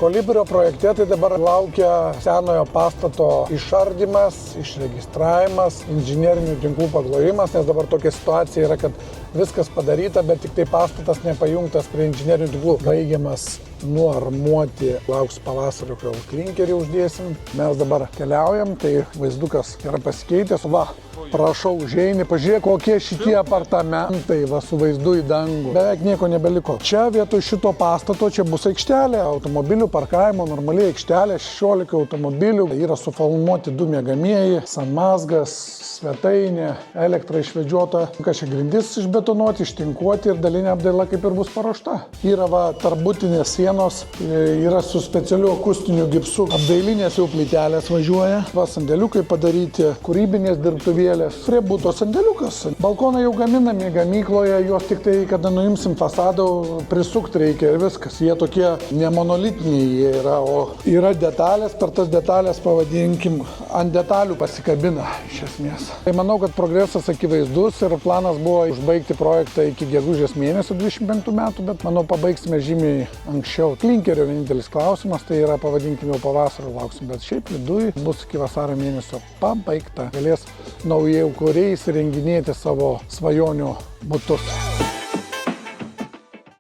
Kolibrio projekte tai dabar laukia senojo pastato išardymas, išregistravimas, inžinerinių tinklų paklojimas, nes dabar tokia situacija yra, kad viskas padaryta, bet tik tai pastatas nepajungtas prie inžinerinių tinklų. Baigiamas nuarmuoti, lauks pavasario, kol klinkerį uždėsim. Mes dabar keliaujam, tai vaizdukas yra pasikeitęs. Va, prašau, užeini, pažiūrėk, kokie šitie apartamentai, va, su vaizdu į dangų. Beveik nieko nebeliko. Čia vietoj šito pastato, čia bus aikštelė, automobilių parkavimo, normaliai aikštelė, 16 automobilių. Yra suformuoti 2 miegamieji, sanmazgas, svetainė, elektra išvedžiota. Čia grindis išbetonuoti, ištinkuoti ir dalinė apdaila kaip ir bus paruošta. Yra va, tarbutinės sienos, yra su specialiu akustiniu gipsu. Apdailinės jau plytelės važiuoja. Va, sandėliukai padaryti, kūrybinės dirbtuvėlės. Prie buto sandėliukas. Balkonai jau gaminami gamykloje, juos tik tai, kada nuimsim fasadą, prisukti reikia ir viskas. Jie tokie nemonolitiniai jie yra, o yra detalės, per tas detalės, pavadinkim, ant detalių pasikabina iš esmės. Tai manau, kad progresas akivaizdus ir planas buvo užbaigti projektą iki gegužės mėnesio 25 metų, bet manau pabaigsime žymiai anksčiau. Klinkerio vienintelis klausimas, tai yra pavadinkim jau pavasario lauksim, bet šiaip viduj bus iki vasario mėnesio pabaigta. Galės naujai kūrėjai įsirenginėti savo svajonių butus.